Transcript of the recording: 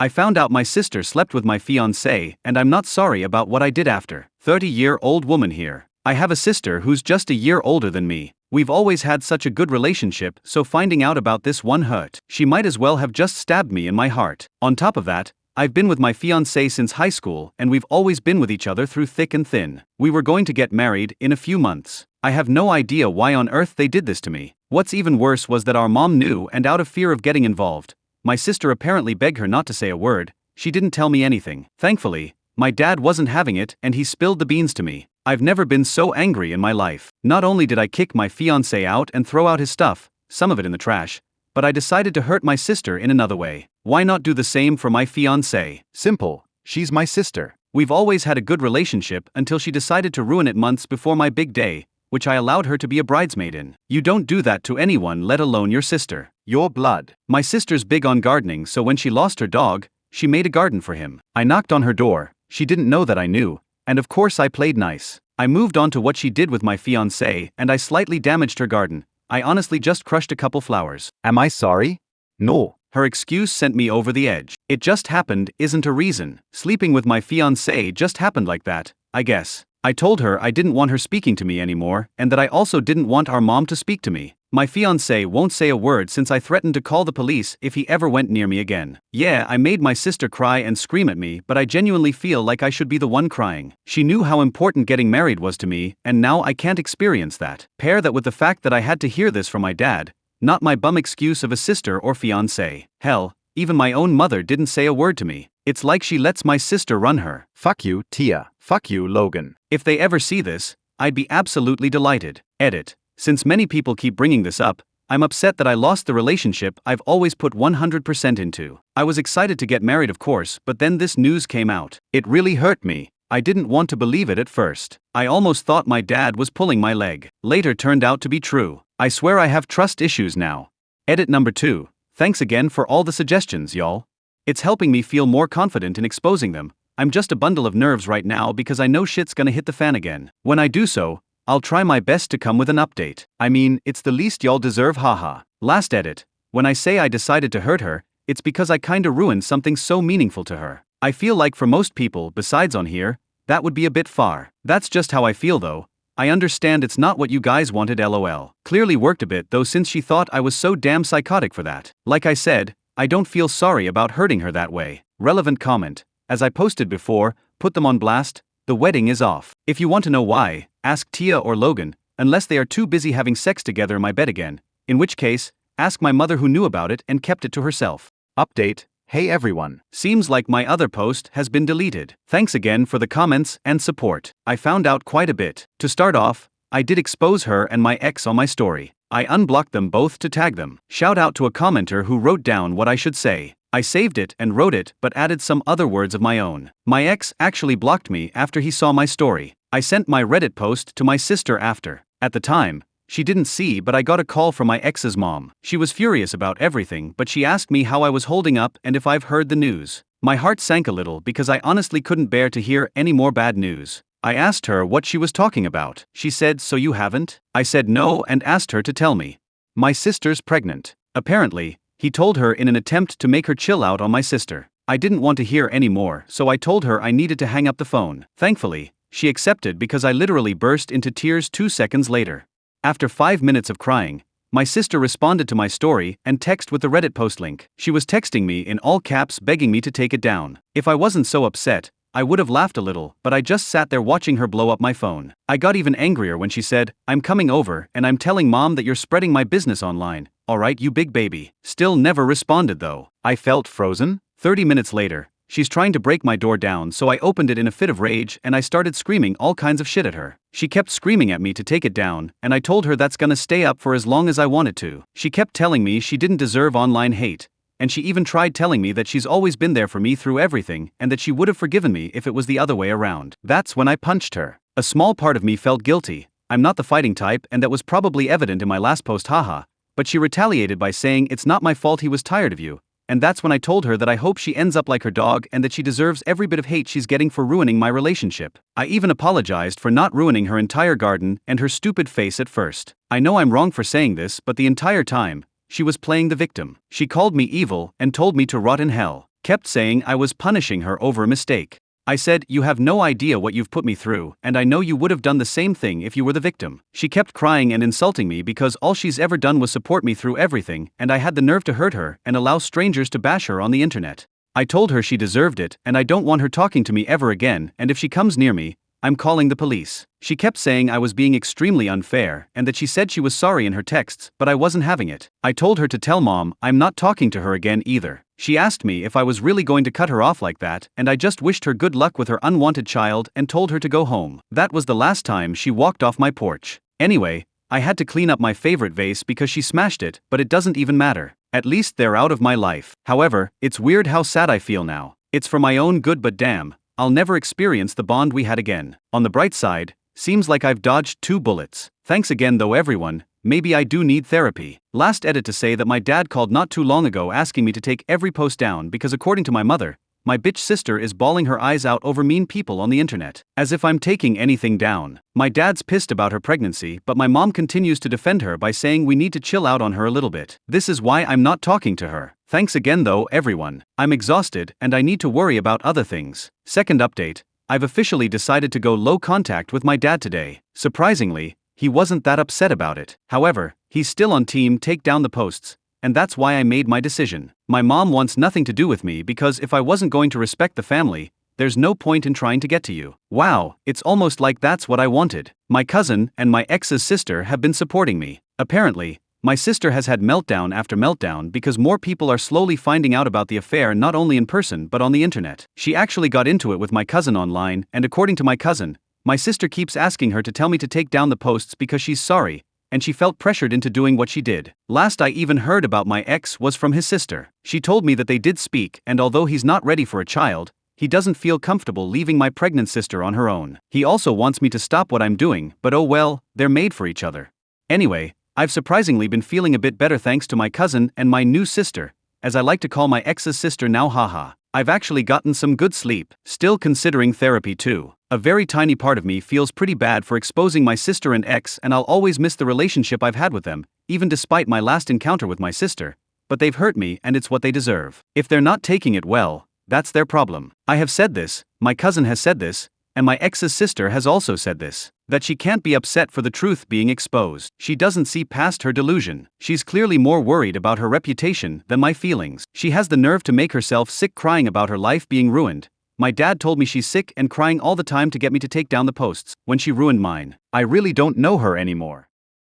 I found out my sister slept with my fiancé, and I'm not sorry about what I did after. 30-year-old woman here. I have a sister who's just a year older than me. We've always had such a good relationship, so finding out about this one hurt. She might as well have just stabbed me in my heart. On top of that, I've been with my fiancé since high school, and we've always been with each other through thick and thin. We were going to get married in a few months. I have no idea why on earth they did this to me. What's even worse was that our mom knew, and out of fear of getting involved, my sister apparently begged her not to say a word. She didn't tell me anything. Thankfully, my dad wasn't having it, and he spilled the beans to me. I've never been so angry in my life. Not only did I kick my fiancé out and throw out his stuff, some of it in the trash, but I decided to hurt my sister in another way. Why not do the same for my fiancé? Simple. She's my sister. We've always had a good relationship until she decided to ruin it months before my big day, which I allowed her to be a bridesmaid in. You don't do that to anyone, let alone your sister. Your blood. My sister's big on gardening, so when she lost her dog, she made a garden for him. I knocked on her door. She didn't know that I knew, and of course I played nice. I moved on to what she did with my fiancé, and I slightly damaged her garden. I honestly just crushed a couple flowers. Am I sorry? No. Her excuse sent me over the edge. It just happened isn't a reason. Sleeping with my fiancé just happened like that, I guess. I told her I didn't want her speaking to me anymore, and that I also didn't want our mom to speak to me. My fiancé won't say a word since I threatened to call the police if he ever went near me again. Yeah, I made my sister cry and scream at me, but I genuinely feel like I should be the one crying. She knew how important getting married was to me, and now I can't experience that. Pair that with the fact that I had to hear this from my dad, not my bum excuse of a sister or fiancé. Hell, even my own mother didn't say a word to me. It's like she lets my sister run her. Fuck you, Tia. Fuck you, Logan. If they ever see this, I'd be absolutely delighted. Edit. Since many people keep bringing this up, I'm upset that I lost the relationship I've always put 100% into. I was excited to get married, of course, but then this news came out. It really hurt me. I didn't want to believe it at first. I almost thought my dad was pulling my leg. Later turned out to be true. I swear I have trust issues now. Edit number 2. Thanks again for all the suggestions, y'all. It's helping me feel more confident in exposing them. I'm just a bundle of nerves right now because I know shit's gonna hit the fan again. When I do so, I'll try my best to come with an update. I mean, it's the least y'all deserve, haha. Last edit. When I say I decided to hurt her, it's because I kinda ruined something so meaningful to her. I feel like for most people, besides on here, that would be a bit far. That's just how I feel though. I understand it's not what you guys wanted, lol. Clearly worked a bit though, since she thought I was so damn psychotic for that. Like I said, I don't feel sorry about hurting her that way. Relevant comment. As I posted before, put them on blast, the wedding is off. If you want to know why, ask Tia or Logan, unless they are too busy having sex together in my bed again, in which case, ask my mother who knew about it and kept it to herself. Update. Hey everyone. Seems like my other post has been deleted. Thanks again for the comments and support. I found out quite a bit. To start off, I did expose her and my ex on my story. I unblocked them both to tag them. Shout out to a commenter who wrote down what I should say. I saved it and wrote it but added some other words of my own. My ex actually blocked me after he saw my story. I sent my Reddit post to my sister after. At the time, she didn't see, but I got a call from my ex's mom. She was furious about everything, but she asked me how I was holding up and if I've heard the news. My heart sank a little because I honestly couldn't bear to hear any more bad news. I asked her what she was talking about. She said, "So you haven't?" I said no and asked her to tell me. My sister's pregnant. Apparently, he told her in an attempt to make her chill out on my sister. I didn't want to hear any more, so I told her I needed to hang up the phone. Thankfully, she accepted because I literally burst into tears 2 seconds later. After 5 minutes of crying, my sister responded to my story and texted with the Reddit post link. She was texting me in all caps begging me to take it down. If I wasn't so upset, I would have laughed a little, but I just sat there watching her blow up my phone. I got even angrier when she said, "I'm coming over and I'm telling mom that you're spreading my business online. Alright, you big baby." Still never responded though. I felt frozen. 30 minutes later, she's trying to break my door down, so I opened it in a fit of rage and I started screaming all kinds of shit at her. She kept screaming at me to take it down, and I told her that's gonna stay up for as long as I wanted to. She kept telling me she didn't deserve online hate, and she even tried telling me that she's always been there for me through everything and that she would have forgiven me if it was the other way around. That's when I punched her. A small part of me felt guilty. I'm not the fighting type, and that was probably evident in my last post, haha. But she retaliated by saying it's not my fault he was tired of you. And that's when I told her that I hope she ends up like her dog and that she deserves every bit of hate she's getting for ruining my relationship. I even apologized for not ruining her entire garden and her stupid face at first. I know I'm wrong for saying this, but the entire time, she was playing the victim. She called me evil and told me to rot in hell. kept saying I was punishing her over a mistake. I said, "You have no idea what you've put me through, and I know you would have done the same thing if you were the victim." She kept crying and insulting me because all she's ever done was support me through everything, and I had the nerve to hurt her and allow strangers to bash her on the internet. I told her she deserved it, and I don't want her talking to me ever again, and if she comes near me, I'm calling the police. She kept saying I was being extremely unfair, and that she said she was sorry in her texts, but I wasn't having it. I told her to tell Mom I'm not talking to her again either. She asked me if I was really going to cut her off like that, and I just wished her good luck with her unwanted child and told her to go home. That was the last time she walked off my porch. Anyway, I had to clean up my favorite vase because she smashed it, but it doesn't even matter. At least they're out of my life. However, it's weird how sad I feel now. It's for my own good, but damn, I'll never experience the bond we had again. On the bright side, seems like I've dodged 2 bullets. Thanks again though everyone, maybe I do need therapy. Last edit to say that my dad called not too long ago asking me to take every post down because according to my mother, my bitch sister is bawling her eyes out over mean people on the internet. As if I'm taking anything down. My dad's pissed about her pregnancy, but my mom continues to defend her by saying we need to chill out on her a little bit. This is why I'm not talking to her. Thanks again though everyone. I'm exhausted and I need to worry about other things. Second update, I've officially decided to go low contact with my dad today. Surprisingly, he wasn't that upset about it. However, he's still on team take down the posts, and that's why I made my decision. My mom wants nothing to do with me because if I wasn't going to respect the family, there's no point in trying to get to you. Wow, it's almost like that's what I wanted. My cousin and my ex's sister have been supporting me. Apparently, my sister has had meltdown after meltdown because more people are slowly finding out about the affair not only in person but on the internet. She actually got into it with my cousin online, and according to my cousin, my sister keeps asking her to tell me to take down the posts because she's sorry, and she felt pressured into doing what she did. Last I even heard about my ex was from his sister. She told me that they did speak, and although he's not ready for a child, he doesn't feel comfortable leaving my pregnant sister on her own. He also wants me to stop what I'm doing, but oh well, they're made for each other. Anyway, I've surprisingly been feeling a bit better thanks to my cousin and my new sister, as I like to call my ex's sister now, haha. I've actually gotten some good sleep, still considering therapy too. A very tiny part of me feels pretty bad for exposing my sister and ex, and I'll always miss the relationship I've had with them, even despite my last encounter with my sister, but they've hurt me and it's what they deserve. If they're not taking it well, that's their problem. I have said this, my cousin has said this, and my ex's sister has also said this, that she can't be upset for the truth being exposed. She doesn't see past her delusion. She's clearly more worried about her reputation than my feelings. She has the nerve to make herself sick crying about her life being ruined. My dad told me she's sick and crying all the time to get me to take down the posts when she ruined mine. I really don't know her anymore.